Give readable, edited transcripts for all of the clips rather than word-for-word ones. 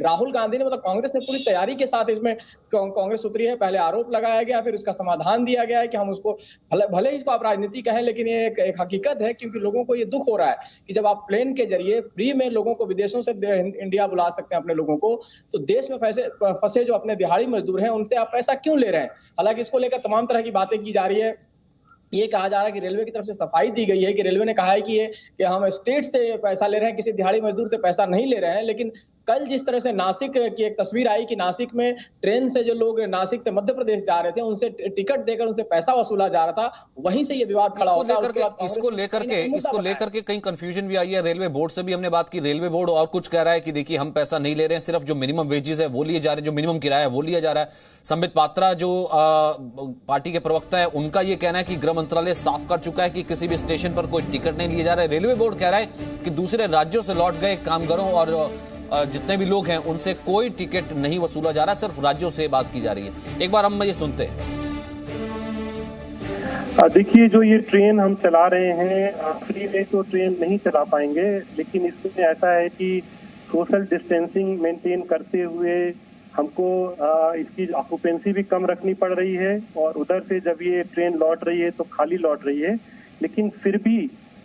राहुल गांधी ने मतलब कांग्रेस ने पूरी तैयारी के साथ इसमें कांग्रेस उतरी है। पहले आरोप लगाया गया, फिर उसका समाधान दिया गया है कि हम उसको भले ही इसको आप राजनीति कहें, लेकिन ये एक हकीकत है, क्योंकि लोगों को ये दुख हो रहा है कि जब आप प्लेन के जरिए फ्री में लोगों को विदेशों से इंडिया बुला सकते हैं अपने लोगों को, तो देश में फंसे जो अपने दिहाड़ी मजदूर हैं उनसे आप पैसा क्यों ले रहे हैं। हालांकि इसको लेकर तमाम तरह की बातें की जा रही है। ये कहा जा रहा है कि रेलवे की तरफ से सफाई दी गई है कि रेलवे ने कहा है कि हम स्टेट से पैसा ले रहे हैं, किसी दिहाड़ी मजदूर से पैसा नहीं ले रहे हैं। लेकिन कल जिस तरह से नासिक की एक तस्वीर आई कि नासिक में ट्रेन से जो लोग नासिक से मध्य प्रदेश जा रहे थे उनसे टिकट देकर उनसे पैसा वसूला जा रहा था, वहीं से ये विवाद खड़ा होता है। इसको लेकर के कहीं कंफ्यूजन भी आई है। रेलवे बोर्ड से भी हमने बात की, रेलवे बोर्ड और कुछ कह रहा है कि देखिए हम पैसा नहीं ले रहे हैं, सिर्फ जो मिनिमम वेजेस है वो लिए जा रहे हैं, जो मिनिमम किराया है वो लिया जा रहा है। संबित पात्रा जो पार्टी के प्रवक्ता है, उनका यह कहना है कि गृह मंत्रालय साफ कर चुका है कि किसी भी स्टेशन पर कोई टिकट नहीं लिया जा रहा है। रेलवे बोर्ड कह रहा है कि दूसरे राज्यों से लौट गए कामगारों और जितने भी लोग हैं उनसे कोई टिकट नहीं वसूला जा रहा, सिर्फ राज्यों से बात की जा रही है। एक बार हम ये सुनते हैं। देखिए, जो ये ट्रेन हम चला रहे हैं, फ्री में तो ट्रेन नहीं चला पाएंगे, लेकिन इसमें ऐसा है कि सोशल डिस्टेंसिंग मेंटेन करते हुए हमको इसकी ऑक्यूपेंसी भी कम रखनी पड़ रही है, और उधर से जब ये ट्रेन लौट रही है तो खाली लौट रही है। लेकिन फिर भी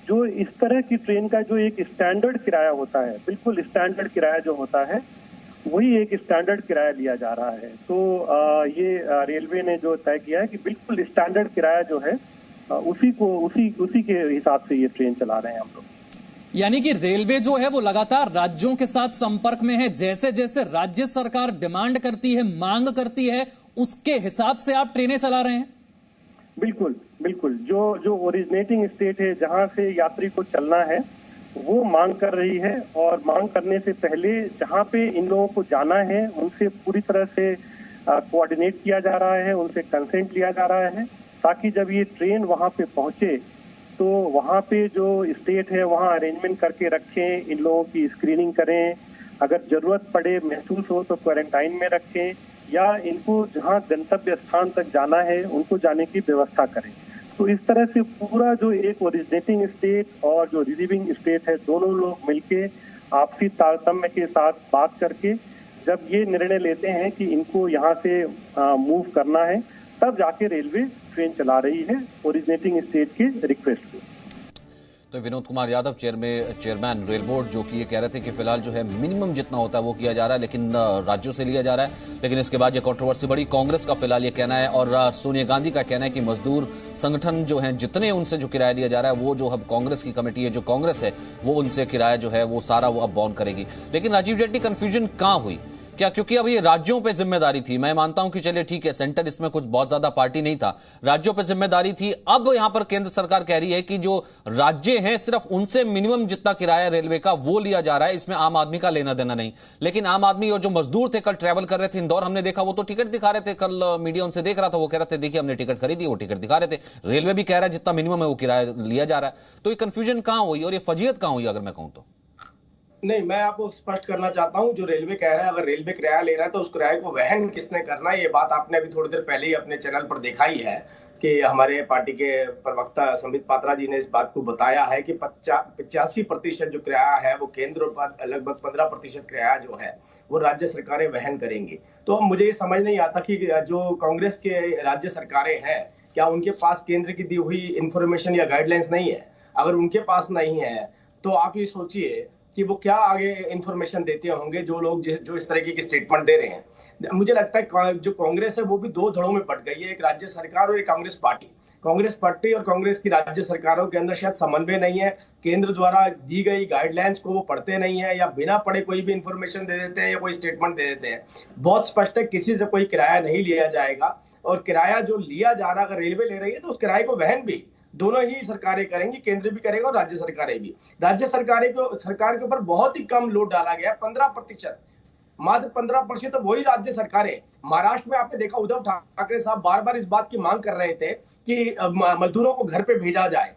जो इस तरह की ट्रेन का जो एक स्टैंडर्ड किराया होता है, बिल्कुल स्टैंडर्ड किराया जो होता है, वही एक स्टैंडर्ड किराया लिया जा रहा है। तो ये रेलवे ने जो तय किया है कि बिल्कुल स्टैंडर्ड किराया जो है उसी के हिसाब से ये ट्रेन चला रहे हैं हम लोग। यानी कि रेलवे जो है वो लगातार राज्यों के साथ संपर्क में है, जैसे जैसे राज्य सरकार डिमांड करती है, मांग करती है, उसके हिसाब से आप ट्रेनें चला रहे हैं। बिल्कुल बिल्कुल, जो ओरिजिनेटिंग स्टेट है जहां से यात्री को चलना है वो मांग कर रही है, और मांग करने से पहले जहां पे इन लोगों को जाना है उनसे पूरी तरह से कोऑर्डिनेट किया जा रहा है, उनसे कंसेंट लिया जा रहा है, ताकि जब ये ट्रेन वहां पे पहुंचे तो वहां पे जो स्टेट है वहां अरेंजमेंट करके रखें, इन लोगों की स्क्रीनिंग करें, अगर जरूरत पड़े महसूस हो तो क्वारंटाइन में रखें, या इनको जहां गंतव्य स्थान तक जाना है उनको जाने की व्यवस्था करें। तो इस तरह से पूरा जो एक ओरिजिनेटिंग स्टेट और जो रिसीविंग स्टेट है, दोनों लोग मिलके आपसी तारतम्य के साथ बात करके जब ये निर्णय लेते हैं कि इनको यहाँ से मूव करना है, तब जाके रेलवे ट्रेन चला रही है ओरिजिनेटिंग स्टेट के रिक्वेस्ट पे। तो Vinod Kumar Yadav chairman rail board, जो कि ये कह रहे थे कि फिलहाल जो है मिनिमम जितना होता है वो किया जा रहा है, लेकिन राज्यों से लिया जा रहा है। लेकिन इसके बाद ये कंट्रोवर्सी बढ़ी। कांग्रेस का फिलहाल ये कहना है और सोनिया गांधी का कहना है कि मजदूर संगठन जो है जितने उनसे जो किराया लिया जा रहा है वो जो अब कांग्रेस की कमेटी है, जो कांग्रेस है, वो उनसे किराया जो है वो सारा वो अब बॉन्ड करेगी। लेकिन राजीव जेटली, कंफ्यूजन कहां हुई? क्या क्योंकि अब ये राज्यों पे जिम्मेदारी थी? मैं मानता हूं कि चलिए ठीक है, सेंटर इसमें कुछ बहुत ज्यादा पार्टी नहीं था, राज्यों पे जिम्मेदारी थी। अब यहां पर केंद्र सरकार कह रही है कि जो राज्य हैं सिर्फ उनसे मिनिमम जितना किराया रेलवे का वो लिया जा रहा है, इसमें आम आदमी का लेना देना नहीं। लेकिन आम आदमी और जो मजदूर थे, कल ट्रैवल कर रहे थे इंदौर, हमने देखा वो तो टिकट दिखा रहे थे। कल मीडिया उनसे देख रहा था, वो कह रहे थे देखिए हमने टिकट खरीदी, वो टिकट दिखा रहे थे। रेलवे भी कह रहा है जितना मिनिमम है वो किराया लिया जा रहा है। तो ये कंफ्यूजन कहां हुई और ये फजीयत कहां हुई, अगर मैं कहूं तो? नहीं, मैं आपको स्पष्ट करना चाहता हूं, जो रेलवे कह रहा है, अगर रेलवे किराया ले रहा है तो उस किराए को वहन किसने करना है, ये बात आपने अभी थोड़ी देर पहले ही अपने चैनल पर देखा ही है कि हमारे पार्टी के प्रवक्ता संबित पात्रा जी ने इस बात को बताया है कि 85% जो किराया है वो केंद्र पर, लगभग 15% किराया जो है वो राज्य सरकारें वहन करेंगी। तो मुझे ये समझ नहीं आता कि जो कांग्रेस के राज्य सरकारें हैं, क्या उनके पास केंद्र की दी हुई इंफॉर्मेशन या गाइडलाइंस नहीं है? अगर उनके पास नहीं है तो आप ये सोचिए कि वो क्या आगे इंफॉर्मेशन देते होंगे जो लोग जो इस तरीके की स्टेटमेंट दे रहे हैं। मुझे लगता है जो कांग्रेस है वो भी दो धड़ों में बट गई है, एक राज्य सरकार और एक कांग्रेस पार्टी। कांग्रेस पार्टी और कांग्रेस की राज्य सरकारों के अंदर शायद समन्वय नहीं है, केंद्र द्वारा दी गई गाइडलाइंस को वो पढ़ते नहीं है, या बिना पढ़े कोई भी इंफॉर्मेशन दे देते हैं या कोई स्टेटमेंट दे देते हैं। बहुत स्पष्ट है, किसी से कोई किराया नहीं लिया जाएगा, और किराया जो लिया जा रहा, अगर रेलवे ले रही है तो उस किराए को वहन भी दोनों ही सरकारें करेंगी, केंद्र भी करेगा और राज्य सरकारें भी। राज्य सरकार के ऊपर बहुत ही कम लोड डाला गया, 15%, मात्र 15%। तो वही राज्य सरकारें, महाराष्ट्र में आपने देखा उद्धव ठाकरे साहब बार बार इस बात की मांग कर रहे थे कि मजदूरों को घर पे भेजा जाए,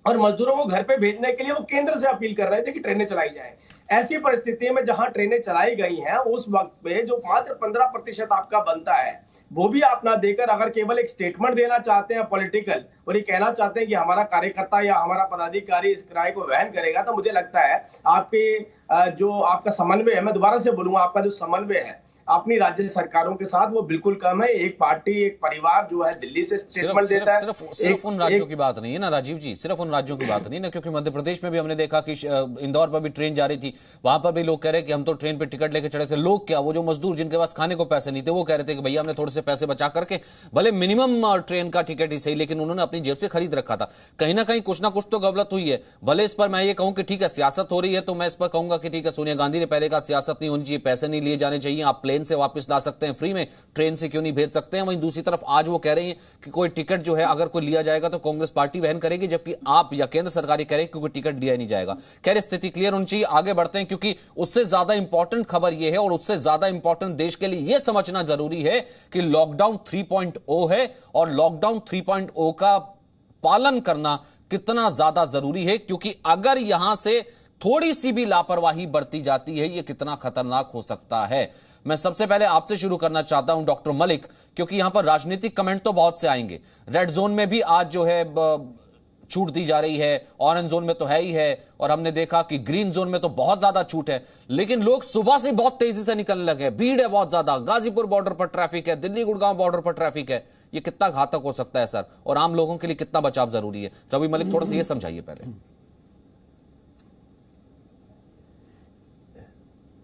और मजदूरों को घर पे भेजने के लिए वो केंद्र से अपील कर रहे थे कि ट्रेनें चलाई जाए। ऐसी परिस्थिति में जहां ट्रेनें चलाई गई हैं उस वक्त पे जो मात्र 15% आपका बनता है वो भी आप ना देकर अगर केवल एक स्टेटमेंट देना चाहते हैं पॉलिटिकल और ये कहना चाहते हैं कि हमारा कार्यकर्ता या हमारा पदाधिकारी इस किराए को वहन करेगा, तो मुझे लगता है आपके जो आपका समन्वय है, मैं दोबारा से बोलूंगा, आपका जो समन्वय है अपनी राज्य सरकारों के साथ वो बिल्कुल कम है। एक पार्टी, एक परिवार जो है दिल्ली से स्टेटमेंट देता है। सिर्फ उन राज्यों की बात नहीं है ना राजीव जी, सिर्फ उन राज्यों की बात नहीं ना, क्योंकि मध्य प्रदेश में भी हमने देखा कि इंदौर पर भी ट्रेन जा रही थी, वहां पर भी लोग कह रहे कि हम तो ट्रेन पे टिकट लेके चढ़े थे। लोग क्या, वो जो मजदूर जिनके पास खाने को पैसे नहीं थे वो कह रहे थे कि भैया हमने थोड़े से पैसे बचा करके भले मिनिमम ट्रेन का टिकट ही सही, लेकिन उन्होंने अपनी जेब से खरीद रखा था। कहीं ना कहीं कुछ ना कुछ तो गलत हुई है। भले इस पर मैं ये कहूं कि ठीक है सियासत हो रही है, तो मैं इस पर कहूंगा कि ठीक है सोनिया गांधी ने पहले कहा सियासत नहीं होनी चाहिए, पैसे नहीं लिए जाने चाहिए, आप प्लेन से वापस ला सकते हैं फ्री में, ट्रेन से क्यों नहीं भेज सकते हैं। वहीं दूसरी तरफ आज वो कह रही हैं कि कोई टिकट जो है अगर कोई लिया जाएगा तो कांग्रेस पार्टी वहन करेगी, जबकि आप या केंद्र सरकार कह रहे हैं क्योंकि टिकट लिया ही नहीं जाएगा। खैर स्थिति क्लियर होनी चाहिए। आगे बढ़ते हैं, क्योंकि उससे ज्यादा इंपॉर्टेंट खबर यह है और उससे ज्यादा इंपॉर्टेंट देश के लिए यह समझना जरूरी है कि लॉकडाउन 3.0 है और लॉकडाउन 3.0 का पालन करना कितना ज्यादा जरूरी है, क्योंकि अगर यहां से थोड़ी सी भी लापरवाही बरती जाती है यह कितना खतरनाक हो सकता है। मैं सबसे पहले आपसे शुरू करना चाहता हूं डॉक्टर मलिक, क्योंकि यहां पर राजनीतिक कमेंट तो बहुत से आएंगे। रेड जोन में भी आज जो है छूट दी जा रही है, ऑरेंज जोन में तो है ही है, और हमने देखा कि ग्रीन जोन में तो बहुत ज्यादा छूट है, लेकिन लोग सुबह से बहुत तेजी से निकलने लगे, भीड़ है बहुत ज्यादा, गाजीपुर बॉर्डर पर ट्रैफिक है, दिल्ली गुड़गांव बॉर्डर पर ट्रैफिक है। ये कितना घातक हो सकता है सर, और आम लोगों के लिए कितना बचाव जरूरी है? रवि मलिक थोड़ा सा ये समझाइए पहले।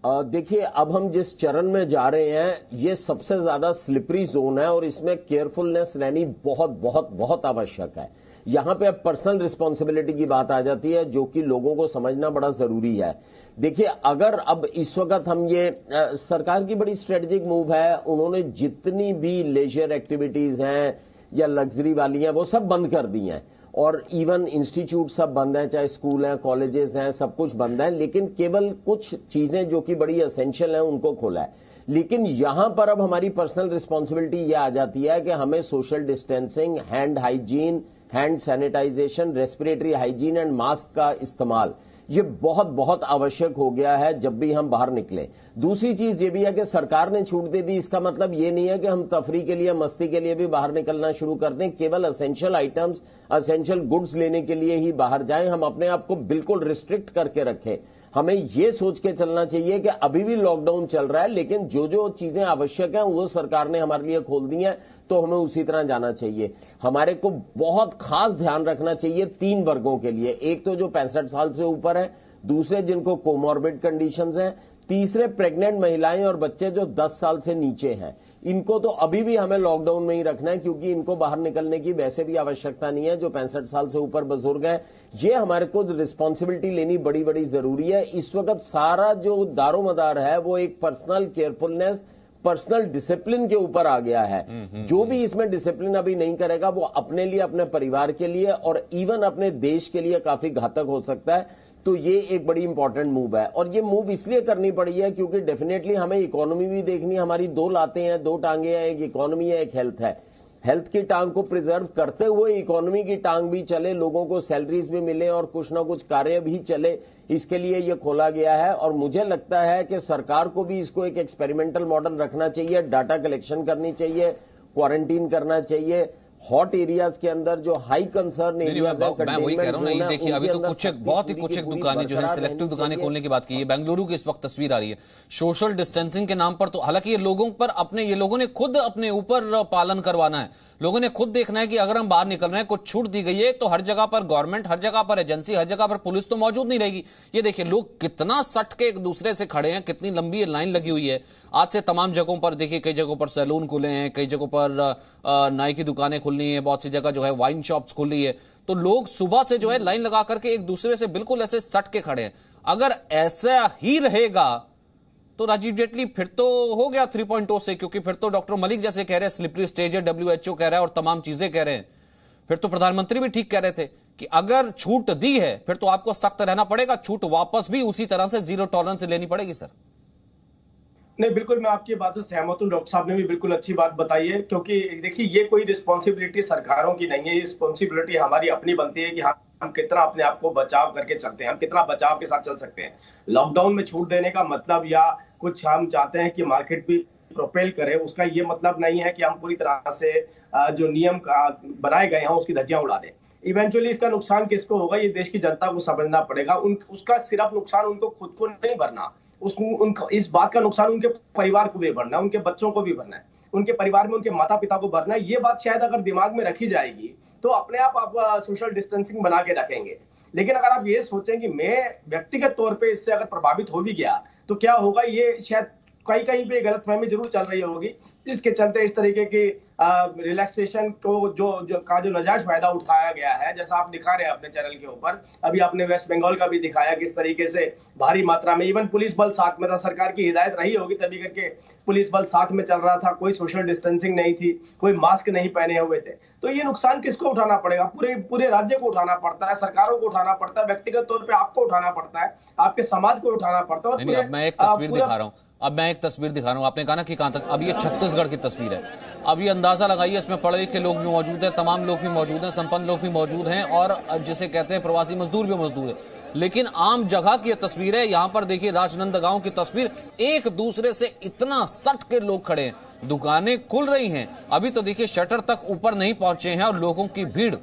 देखिए, अब हम जिस चरण में जा रहे हैं ये सबसे ज्यादा स्लिपरी जोन है और इसमें केयरफुलनेस रहनी बहुत बहुत बहुत आवश्यक है। यहां पे अब पर्सनल रिस्पॉन्सिबिलिटी की बात आ जाती है, जो कि लोगों को समझना बड़ा जरूरी है। देखिए, अगर अब इस वक्त हम ये सरकार की बड़ी स्ट्रेटेजिक मूव है, उन्होंने जितनी भी लेजर एक्टिविटीज हैं या लग्जरी वाली हैं वो सब बंद कर दी हैं, और इवन इंस्टीट्यूट सब बंद हैं, चाहे स्कूल हैं, कॉलेजेस हैं, सब कुछ बंद है, लेकिन केवल कुछ चीजें जो कि बड़ी एसेंशियल हैं उनको खोला है। लेकिन यहां पर अब हमारी पर्सनल रिस्पॉन्सिबिलिटी ये आ जाती है कि हमें social distancing, hand hygiene, hand sanitisation, respiratory hygiene and mask का इस्तेमाल ये बहुत बहुत आवश्यक हो गया है जब भी हम बाहर निकले। दूसरी चीज ये भी है कि सरकार ने छूट दे दी, इसका मतलब ये नहीं है कि हम तफरी के लिए, मस्ती के लिए भी बाहर निकलना शुरू कर दें। केवल एसेंशियल आइटम्स, एसेंशियल गुड्स लेने के लिए ही बाहर जाएं। हम अपने आप को बिल्कुल रिस्ट्रिक्ट करके रखें। हमें ये सोच के चलना चाहिए कि अभी भी लॉकडाउन चल रहा है, लेकिन जो जो चीजें आवश्यक हैं वो सरकार ने हमारे लिए खोल दी हैं, तो हमें उसी तरह जाना चाहिए। हमारे को बहुत खास ध्यान रखना चाहिए 3 वर्गों के लिए। एक तो जो 65 साल से ऊपर है, दूसरे जिनको कोमॉर्बिड कंडीशंस हैं, तीसरे प्रेग्नेंट महिलाएं और बच्चे जो 10 साल से नीचे हैं। इनको तो अभी भी हमें लॉकडाउन में ही रखना है, क्योंकि इनको बाहर निकलने की वैसे भी आवश्यकता नहीं है। जो 65 साल से ऊपर बुजुर्ग हैं, ये हमारे को रिस्पॉन्सिबिलिटी लेनी बड़ी बड़ी जरूरी है। इस वक्त सारा जो दारोमदार है वो एक पर्सनल केयरफुलनेस, पर्सनल डिसिप्लिन के ऊपर आ गया है। जो भी इसमें डिसिप्लिन अभी नहीं करेगा वो अपने लिए, अपने परिवार के लिए और इवन अपने देश के लिए काफी घातक हो सकता है। तो ये एक बड़ी इंपॉर्टेंट मूव है, और ये मूव इसलिए करनी पड़ी है क्योंकि डेफिनेटली हमें इकोनॉमी भी देखनी है। हमारी 2 लातें हैं, 2 टांगे हैं, एक इकोनॉमी है, एक हेल्थ है। हेल्थ की टांग को प्रिजर्व करते हुए इकोनॉमी की टांग भी चले, लोगों को सैलरीज भी मिले और कुछ ना कुछ कार्य भी चले, इसके लिए ये खोला गया है। और मुझे लगता है कि सरकार को भी इसको एक एक्सपेरिमेंटल मॉडल रखना चाहिए, डाटा कलेक्शन करनी चाहिए, क्वारंटीन करना चाहिए। हॉट एरियाज के अंदर जो हाई कंसर्न एरियाज है, मैं वही कह रहा हूं ना, देखिए अभी तो कुछ बहुत ही कुछ दुकानें जो है सिलेक्टिव दुकानें खोलने की बात की है। बेंगलुरु की इस वक्त तस्वीर आ रही है सोशल डिस्टेंसिंग के नाम पर। तो हालांकि ये लोगों पर ये लोगों ने खुद अपने ऊपर पालन करवाना है। लोगों ने खुद देखना है कि अगर हम बाहर निकल रहे हैं, कुछ छूट दी गई है, तो हर जगह पर गवर्नमेंट, हर जगह पर एजेंसी, हर जगह पर पुलिस तो मौजूद नहीं रहेगी। ये देखिए लोग कितना सट के एक दूसरे से खड़े हैं, कितनी लंबी लाइन लगी हुई है। आज से तमाम जगहों पर देखिए, कई जगहों पर सैलून खुले हैं, कई जगहों पर नाई की दुकानें खुलनी है, बहुत सी जगह जो है वाइन शॉप्स खुली है। तो लोग सुबह से जो है लाइन लगा करके एक दूसरे से बिल्कुल ऐसे सट के खड़े हैं। अगर ऐसा ही रहेगा तो राजीव जेटली फिर तो हो गया 3.0 से, क्योंकि फिर तो डॉक्टर मलिक जैसे कह रहे हैं स्लिपरी स्टेज है, WHO कह रहा है और तमाम चीजें कह रहे हैं। फिर तो प्रधानमंत्री भी ठीक कह रहे थे कि अगर छूट दी है फिर तो आपको सख्त रहना पड़ेगा, छूट वापस भी उसी तरह से 0 टॉलरेंस से लेनी पड़ेगी। सर नहीं, बिल्कुल मैं आपकी बात से सहमत हूं। डॉक्टर साहब ने भी बिल्कुल अच्छी बात बताई है, क्योंकि देखिए ये कोई रिस्पॉन्सिबिलिटी सरकारों की नहीं है, ये रिस्पॉन्सिबिलिटी हमारी अपनी बनती है कि हम हम कितना अपने आप को बचाव करके चलते हैं, हम कितना बचाव के साथ चल सकते हैं। लॉकडाउन में छूट देने का मतलब या कुछ हम चाहते हैं कि मार्केट भी प्रोपेल करे, उसका ये मतलब नहीं है कि हम पूरी तरह से जो नियम बनाए गए हैं उसकी धज्जियां उड़ा दें। इवेंचुअली इसका नुकसान किसको होगा, ये देश की जनता को समझना पड़ेगा। उसका सिर्फ नुकसान उनको खुद को नहीं भरना, इस बात का नुकसान उनके परिवार को भी भरना है, उनके बच्चों को भी भरना है, उनके परिवार में उनके माता पिता को भरना है। ये बात शायद अगर दिमाग में रखी जाएगी तो अपने आप सोशल डिस्टेंसिंग बना के रखेंगे। लेकिन अगर आप ये सोचें कि मैं व्यक्तिगत तौर पे इससे अगर प्रभावित हो भी गया तो क्या होगा, ये शायद कहीं कहीं पे गलतफहमी जरूर चल रही होगी। इसके चलते इस तरीके की रिलैक्सेशन को जो नजायज फायदा उठाया गया है, जैसा आप दिखा रहे हैं अपने चैनल के ऊपर, अभी आपने वेस्ट बंगाल का भी दिखाया किस तरीके से भारी मात्रा में इवन पुलिस बल साथ में था। सरकार की हिदायत रही होगी तभी करके पुलिस बल साथ में चल रहा था, कोई सोशल डिस्टेंसिंग नहीं थी, कोई मास्क नहीं पहने हुए थे। तो ये नुकसान किसको उठाना पड़ेगा? पूरे राज्य को उठाना पड़ता है, सरकारों को उठाना पड़ता है, व्यक्तिगत तौर पर आपको उठाना पड़ता है, आपके समाज को उठाना पड़ता है। और मैं एक तस्वीर दिखा रहा हूँ, आपने कहा ना कि कहां तक, अब ये छत्तीसगढ़ की तस्वीर है। अब ये अंदाजा लगाइए, इसमें पढ़े लिखे लोग भी मौजूद हैं, तमाम लोग भी मौजूद हैं, संपन्न लोग भी मौजूद हैं, और जिसे कहते हैं प्रवासी मजदूर भी मौजूद है। लेकिन आम जगह की तस्वीर है। यहां पर देखिए राजनांदगांव की तस्वीर, एक दूसरे से इतना सट के लोग खड़े हैं, दुकानें खुल रही हैं, अभी तो देखिए शटर तक ऊपर नहीं पहुंचे हैं और लोगों की भीड़।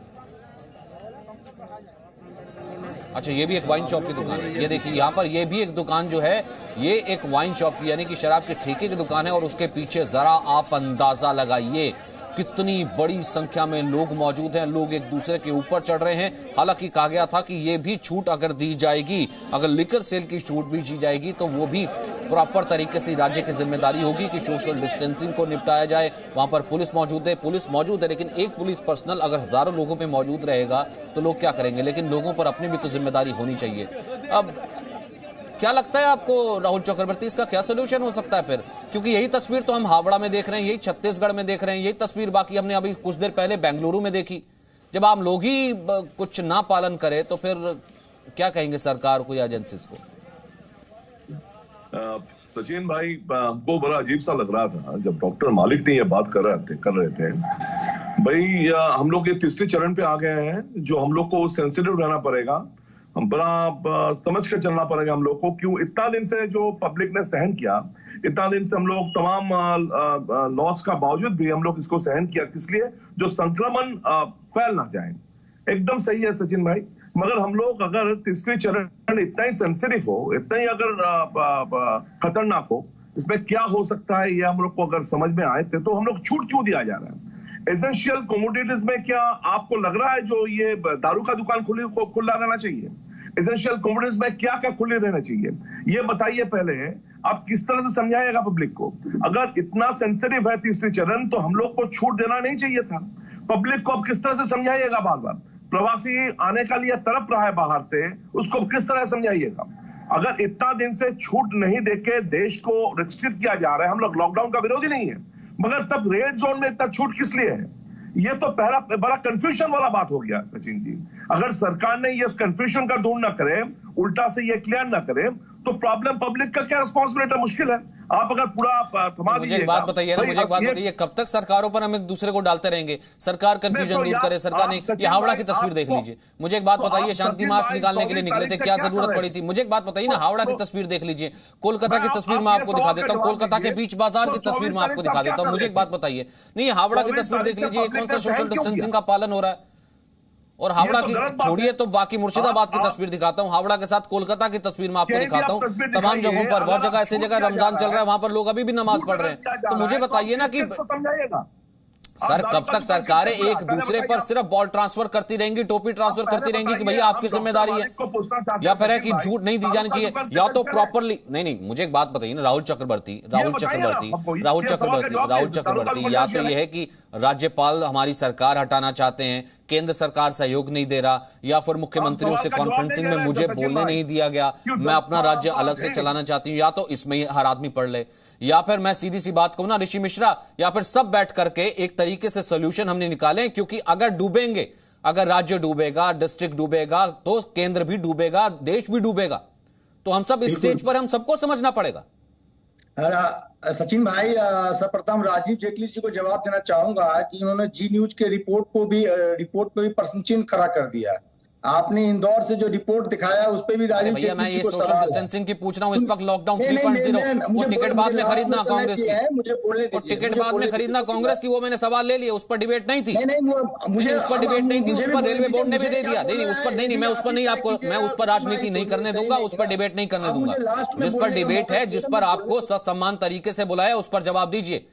अच्छा, ये भी एक वाइन शॉप की दुकान है, ये देखिए यहाँ पर ये भी एक दुकान जो है, ये एक वाइन शॉप की यानी कि शराब के ठेके की दुकान है, और उसके पीछे जरा आप अंदाजा लगाइए कितनी बड़ी संख्या में लोग मौजूद हैं, लोग एक दूसरे के ऊपर चढ़ रहे हैं। हालांकि कहा गया था कि ये भी छूट अगर दी जाएगी, अगर लिकर सेल की छूट भी दी जाएगी तो वो भी प्रॉपर तरीके से राज्य की जिम्मेदारी होगी कि सोशल डिस्टेंसिंग को निपटाया जाए। वहां पर पुलिस मौजूद है, लेकिन एक पुलिस पर्सनल अगर हजारों लोगों पे मौजूद रहेगा तो लोग क्या करेंगे? लेकिन लोगों पर अपनी भी तो जिम्मेदारी होनी चाहिए। अब क्या लगता है आपको राहुल चक्रवर्ती, इसका क्या सोल्यूशन हो सकता है फिर? क्योंकि यही तस्वीर तो हम हावड़ा में देख रहे हैं, यही छत्तीसगढ़ में देख रहे हैं, यही तस्वीर बाकी हमने अभी कुछ देर पहले बेंगलुरु में देखी। जब आम लोग ही कुछ ना पालन करे तो फिर क्या कहेंगे सरकार को या एजेंसीज को? सचिन भाई, हमको बड़ा अजीब सा लग रहा था जब डॉक्टर मालिक ने ये बात कर रहे थे भाई, हम लोग ये तीसरे चरण पे आ गए हैं, जो हम लोग को सेंसिटिव रहना पड़ेगा, हम बड़ा समझ कर चलना पड़ेगा हम लोग को। क्यों इतना दिन से जो पब्लिक ने सहन किया, इतना दिन से हम लोग तमाम लॉस का बावजूद भी हम लोग इसको सहन किया, किस लिए? जो संक्रमण फैल ना जाए। एकदम सही है सचिन भाई, मगर हम लोग अगर तीसरी चरण इतना ही सेंसिटिव हो, इतना ही अगर खतरनाक हो, इसमें क्या हो सकता है ये हम लोग को अगर समझ में आए तो हम लोग छूट क्यों दिया जा रहा है? एसेंशियल कमोडिटीज में क्या आपको लग रहा है जो ये दारू का दुकान खुला रहना चाहिए? एसेंशियल कमोडिटीज में क्या क्या खुले रहना चाहिए, ये बताइए पहले। आप किस तरह से समझाइएगा पब्लिक को? अगर इतना सेंसिटिव है तीसरी चरण तो हम लोग को छूट देना नहीं चाहिए था। पब्लिक को आप किस तरह से समझाइएगा? बार बार प्रवासी आने का लिए तड़प रहा है बाहर से, उसको किस तरह समझाइएगा? अगर इतना दिन से छूट नहीं देके देश को रिस्ट्रिक्ट किया जा रहा है, हम लोग लॉकडाउन का विरोधी नहीं है, मगर तब रेड जोन में इतना छूट किस लिए है? ये तो पहला बड़ा कंफ्यूजन वाला बात हो गया सचिन जी। अगर सरकार ने ये कंफ्यूजन का दूर ना करे, उल्टा से ये क्लियर ना करे, तो प्रॉब्लम पब्लिक का क्या रिस्पॉन्सिबिलिटी? मुश्किल है। आप अगर पूरा थमा मुझे एक बात बताइए ना, मुझे एक बात बताइए, कब तक सरकारों पर हम एक दूसरे को डालते रहेंगे? सरकार कंफ्यूजन दूर करे, सरकार ने ये हावड़ा की तस्वीर देख लीजिए। मुझे एक बात बताइए, शांति मार्च निकालने के लिए निकले थे, क्या जरूरत पड़ी थी? मुझे एक बात बताइए ना, हावड़ा की तस्वीर देख लीजिए, कोलकाता की तस्वीर मैं आपको दिखा देता हूँ, कोलकाता के बीच बाजार की तस्वीर मैं आपको दिखा देता हूँ। मुझे एक बात बताइए, नहीं हावड़ा की तस्वीर देख लीजिए, कौन सा सोशल डिस्टेंसिंग का पालन हो रहा है? और हावड़ा की छोड़िए तो बाकी मुर्शिदाबाद की तस्वीर दिखाता हूं, हावड़ा के साथ कोलकाता की तस्वीर मैं आपको दिखाता हूं। तमाम जगहों पर, बहुत जगह ऐसी जगह रमजान चल रहा है, वहां पर लोग अभी भी नमाज पढ़ रहे हैं। तो मुझे बताइए ना कि सर कब तक सरकारें एक दूसरे पर सिर्फ बॉल ट्रांसफर करती रहेंगी, टोपी ट्रांसफर करती रहेंगी कि भैया आपकी जिम्मेदारी है, या फिर है कि झूठ नहीं दी जानी चाहिए, या तो प्रॉपरली नहीं। मुझे एक बात बताइए ना राहुल चक्रवर्ती, या तो यह है कि राज्यपाल हमारी सरकार हटाना चाहते हैं, केंद्र सरकार सहयोग नहीं दे रहा, या फिर मुख्यमंत्रियों से कॉन्फ्रेंसिंग में मुझे बोलने नहीं दिया गया, मैं अपना राज्य अलग से चलाना चाहती हूं, या तो इसमें हर आदमी पढ़ ले, या फिर मैं सीधी सी बात कहूं ना ऋषि मिश्रा, या फिर सब बैठ करके एक तरीके से सोल्यूशन हमने निकाले। क्योंकि अगर डूबेंगे, अगर राज्य डूबेगा, डिस्ट्रिक्ट डूबेगा, तो केंद्र भी डूबेगा, देश भी डूबेगा। तो हम सब इस स्टेज पर हम सबको समझना पड़ेगा। सचिन भाई, सर्वप्रथम राजीव जेटली जी को जवाब देना चाहूंगा कि उन्होंने जी न्यूज के रिपोर्ट को भी प्रश्नचिन्ह खड़ा कर दिया। आपने इंदौर से जो रिपोर्ट दिखाया उस पर भी राजीव भैया मैं जेटली ये को सोशल सवाल डिस्टेंसिंग की पूछ रहा हूँ, इस वक्त लॉकडाउन नहीं, 3.0 वो टिकट बाद में खरीदना कांग्रेस की, मुझे बोलने और दीजिए, टिकट बाद में खरीदना कांग्रेस की, वो मैंने सवाल ले लिया, उस पर डिबेट नहीं थी। मुझे उस पर डिबेट नहीं थी, उस पर रेलवे बोर्ड ने भी दे दिया। नहीं उस पर नहीं, मैं उस पर नहीं, आपको मैं उस पर राजनीति नहीं करने दूंगा, उस पर डिबेट नहीं करने दूंगा। जिस पर डिबेट है, जिस पर आपको ससम्मान तरीके से बुलाया, उस पर जवाब दीजिए।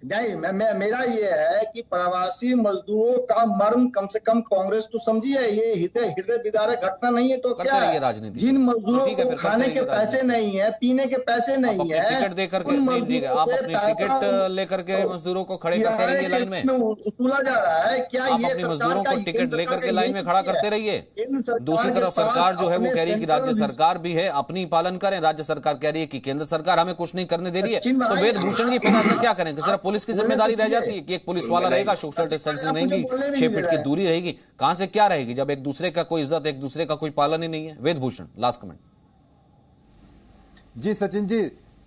नहीं, मेरा ये है कि प्रवासी मजदूरों का मर्म कम से कम कांग्रेस तो समझी है, ये हृदय विदारक घटना नहीं है तो क्या है? राजनीति जिन मजदूरों को खाने के पैसे नहीं है, पीने के पैसे नहीं है, टिकट देकर के आप अपनी टिकट लेकर के मजदूरों को खड़े करते रहिए लाइन में, वसूला जा रहा है क्या? आप अपने मजदूरों को टिकट लेकर के लाइन में खड़ा करते रहिए। दूसरी तरफ सरकार जो है वो कह रही है कि राज्य सरकार भी है, अपनी पालन करें। राज्य सरकार कह रही है कि केंद्र सरकार हमें कुछ नहीं करने दे रही है, तो वेदभूषण की फिर ऐसा क्या करें? सिर्फ पुलिस की जिम्मेदारी रह जाती है कि एक पुलिस वाला रहेगा, सोशल डिस्टेंसिंग रहेगी, 6 फीट की दूरी रहेगी, कहां से क्या रहेगी जब एक दूसरे का कोई इज्जत, एक दूसरे का कोई पालन ही नहीं है। वेदभूषण, लास्ट कमेंट। जी सचिन जी,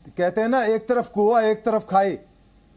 कहते हैं ना एक तरफ कुआं एक तरफ खाई,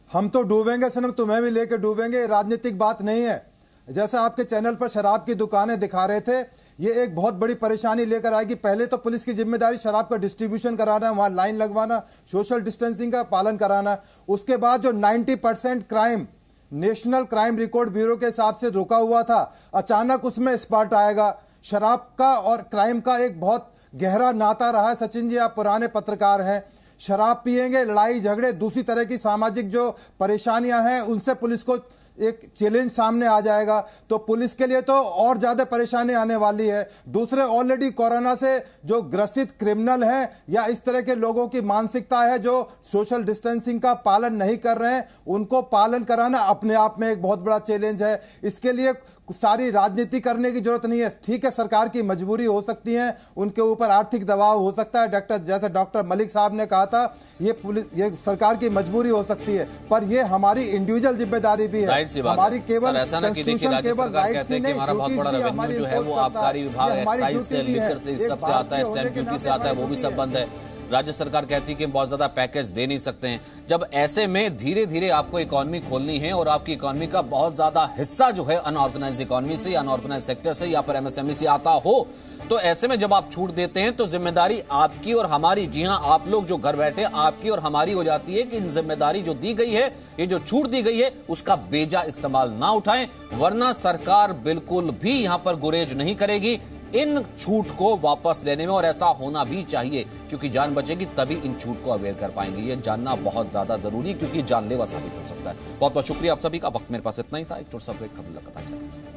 हम तो डूबेंगे सनम, तुम्हें भी लेकर डूबेंगे, राजनीतिक बात नहीं है। जैसा आपके चैनल पर शराब की दुकानें दिखा रहे थे, ये एक बहुत बड़ी परेशानी लेकर आएगी। पहले तो पुलिस की जिम्मेदारी शराब का डिस्ट्रीब्यूशन कराना, वहां लाइन लगवाना, सोशल डिस्टेंसिंग का पालन कराना। उसके बाद जो 90% crime national crime record bureau के हिसाब से रुका हुआ था, अचानक उसमें स्पार्ट आएगा। शराब का और क्राइम का एक बहुत गहरा नाता रहा है। सचिन जी, आप पुराने पत्रकार हैं, शराब पिएंगे, लड़ाई झगड़े, दूसरी तरह की सामाजिक जो परेशानियां हैं, उनसे पुलिस को एक चैलेंज सामने आ जाएगा, तो पुलिस के लिए तो और ज्यादा परेशानी आने वाली है। दूसरे ऑलरेडी कोरोना से जो ग्रसित क्रिमिनल हैं या इस तरह के लोगों की मानसिकता है जो सोशल डिस्टेंसिंग का पालन नहीं कर रहे हैं, उनको पालन कराना अपने आप में एक बहुत बड़ा चैलेंज है। इसके लिए सारी राजनीति करने की जरूरत नहीं है। ठीक है, सरकार की मजबूरी हो सकती है, उनके ऊपर आर्थिक दबाव हो सकता है, जैसे डॉक्टर मलिक साहब ने कहा था, ये सरकार की मजबूरी हो सकती है, पर ये हमारी इंडिविजुअल जिम्मेदारी भी है। हमारी केवल ऐसा ना कि देखिए राज्य सरकार कहते हैं कि हमारा बहुत बड़ा रेवेन्यू जो है वो आबकारी विभाग, एक्साइज से, लिकर से, इस सब से आता है, स्टैंप ड्यूटी से आता है, वो भी सब बंद है। राज्य सरकार कहती है कि हम बहुत ज्यादा पैकेज दे नहीं सकते हैं। जब ऐसे में धीरे धीरे आपको इकोनॉमी खोलनी है और आपकी इकोनॉमी का बहुत ज्यादा हिस्सा जो है अनऑर्गेनाइज इकोनॉमी से, अनऑर्गेनाइज सेक्टर से या फिर एमएसएमई से आता हो, तो ऐसे में जब आप छूट देते हैं तो जिम्मेदारी आपकी और हमारी, जी हां, आप लोग जो घर बैठे, आपकी और हमारी हो जाती है कि इन जिम्मेदारी जो दी गई है, ये जो छूट दी गई है, उसका बेजा इस्तेमाल ना उठाएं, वरना सरकार बिल्कुल भी यहां पर गुरेज नहीं करेगी इन छूट को वापस लेने में। और ऐसा होना भी चाहिए, क्योंकि जान बचेगी तभी इन छूट को अवेयर कर पाएंगे। ये जानना बहुत ज्यादा जरूरी है, क्योंकि जानलेवा साबित हो सकता है। बहुत बहुत शुक्रिया आप सभी का। वक्त मेरे पास इतना ही था। एक छोटा सा ब्रेक, खबर लगातार जारी।